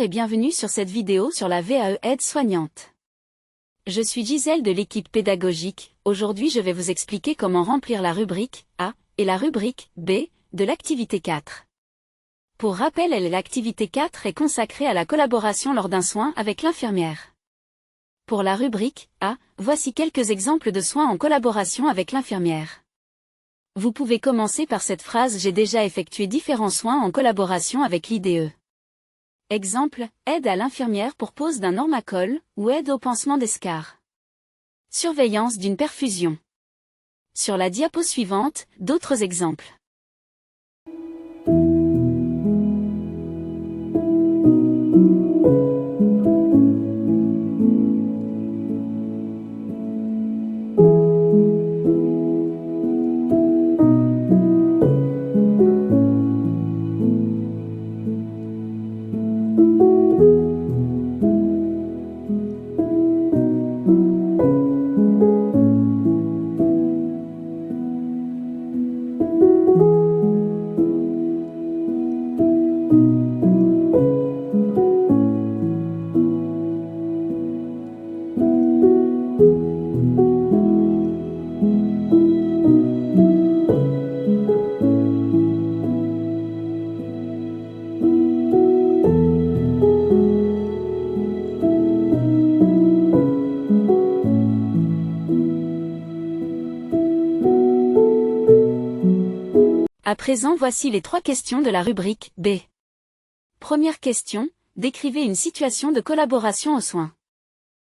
et bienvenue sur cette vidéo sur la VAE aide-soignante. Je suis Gisèle de l'équipe pédagogique. Aujourd'hui je vais vous expliquer comment remplir la rubrique A et la rubrique B de l'activité 4. Pour rappel, l'activité 4 est consacrée à la collaboration lors d'un soin avec l'infirmière. Pour la rubrique A, voici quelques exemples de soins en collaboration avec l'infirmière. Vous pouvez commencer par cette phrase: j'ai déjà effectué différents soins en collaboration avec l'IDE. Exemple, aide à l'infirmière pour pose d'un normacol, ou aide au pansement d'escar. Surveillance d'une perfusion. Sur la diapo suivante, d'autres exemples. À présent, voici les 3 questions de la rubrique B. Première question, décrivez une situation de collaboration aux soins.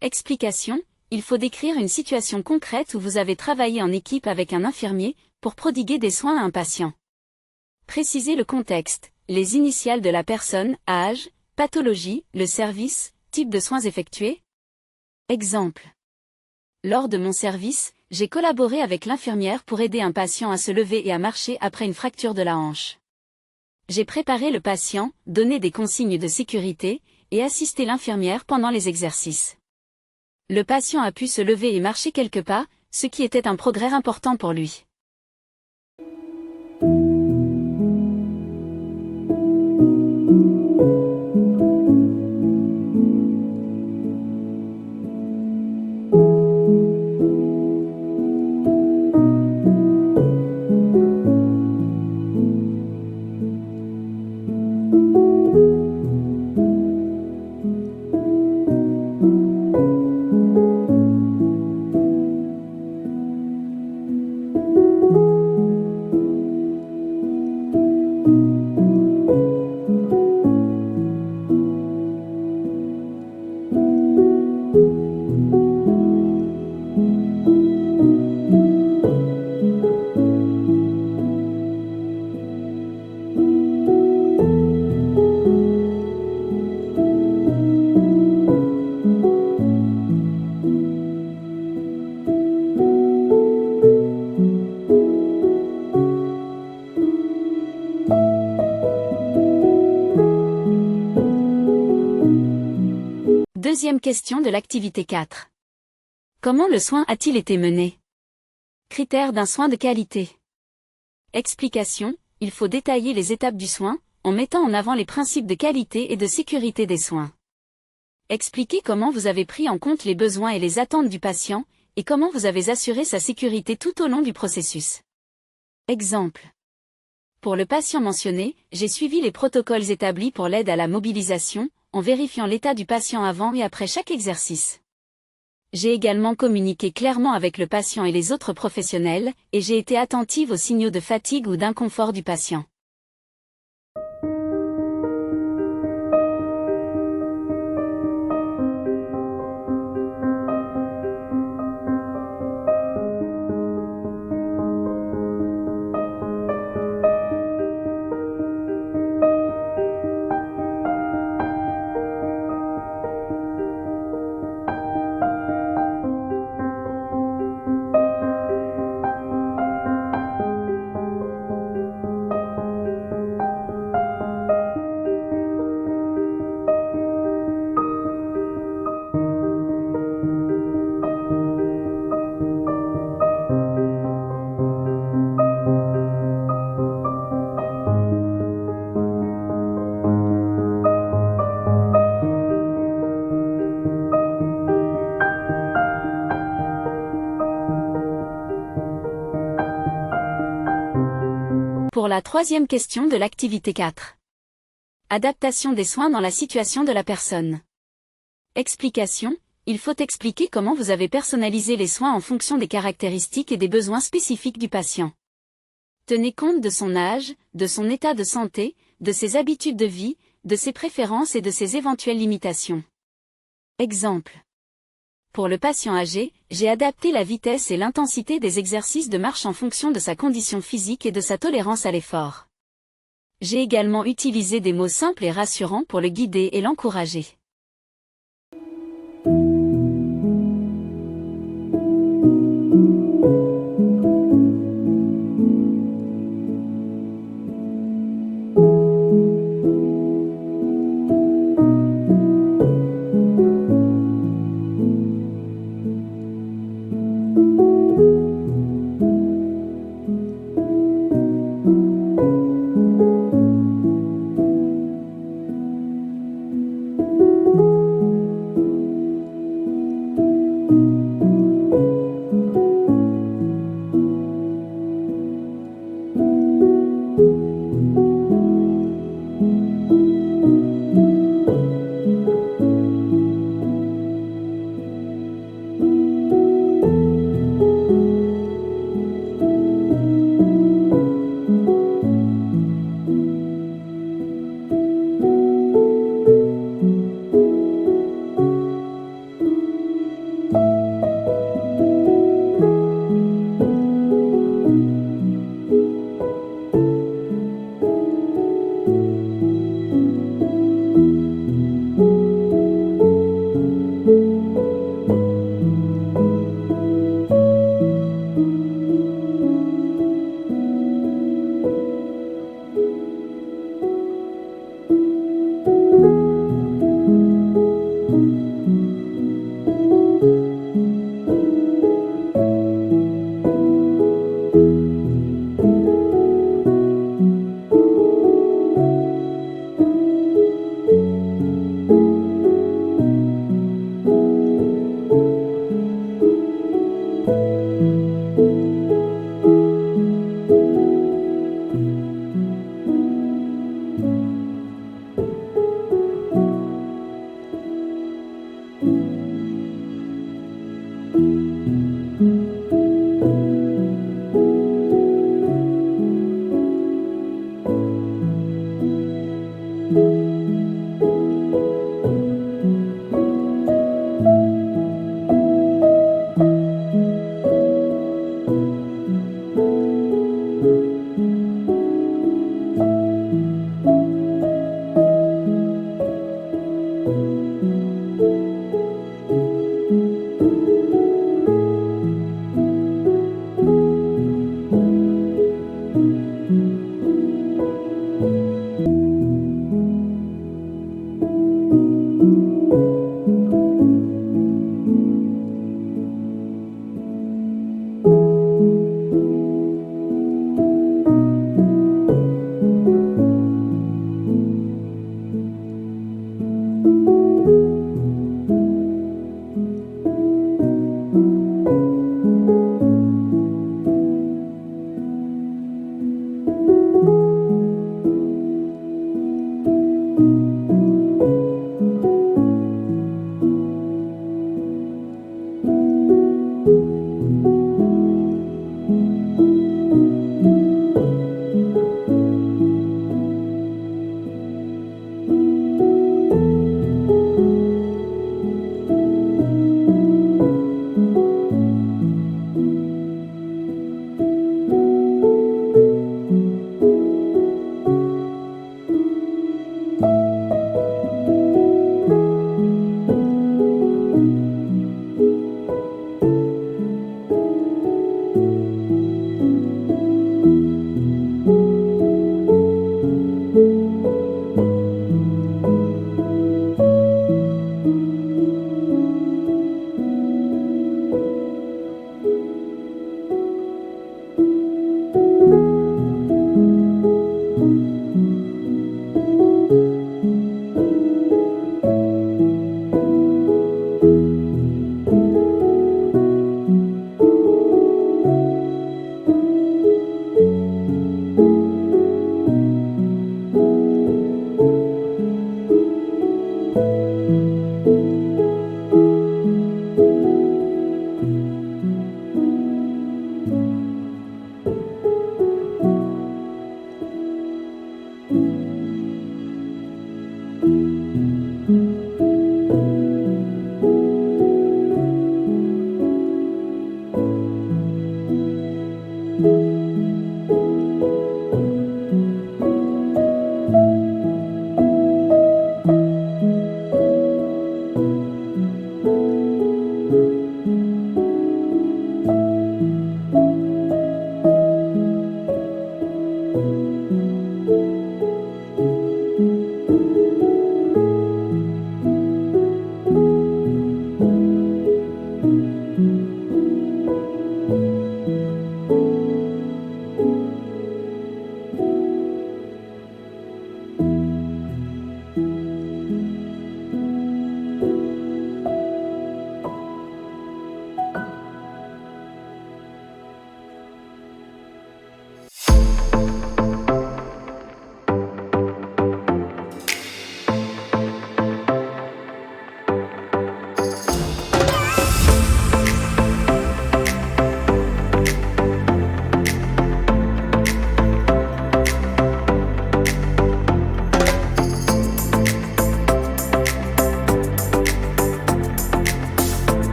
Explication, il faut décrire une situation concrète où vous avez travaillé en équipe avec un infirmier pour prodiguer des soins à un patient. Précisez le contexte, les initiales de la personne, âge, pathologie, le service, type de soins effectués. Exemple. Lors de mon service, j'ai collaboré avec l'infirmière pour aider un patient à se lever et à marcher après une fracture de la hanche. J'ai préparé le patient, donné des consignes de sécurité, et assisté l'infirmière pendant les exercices. Le patient a pu se lever et marcher quelques pas, ce qui était un progrès important pour lui. Deuxième question de l'activité 4. Comment le soin a-t-il été mené? Critères d'un soin de qualité. Explication, il faut détailler les étapes du soin, en mettant en avant les principes de qualité et de sécurité des soins. Expliquez comment vous avez pris en compte les besoins et les attentes du patient, et comment vous avez assuré sa sécurité tout au long du processus. Exemple. Pour le patient mentionné, j'ai suivi les protocoles établis pour l'aide à la mobilisation, en vérifiant l'état du patient avant et après chaque exercice. J'ai également communiqué clairement avec le patient et les autres professionnels, et j'ai été attentive aux signaux de fatigue ou d'inconfort du patient. Pour la troisième question de l'activité 4. Adaptation des soins dans la situation de la personne. Explication. Il faut expliquer comment vous avez personnalisé les soins en fonction des caractéristiques et des besoins spécifiques du patient. Tenez compte de son âge, de son état de santé, de ses habitudes de vie, de ses préférences et de ses éventuelles limitations. Exemple. Pour le patient âgé, j'ai adapté la vitesse et l'intensité des exercices de marche en fonction de sa condition physique et de sa tolérance à l'effort. J'ai également utilisé des mots simples et rassurants pour le guider et l'encourager.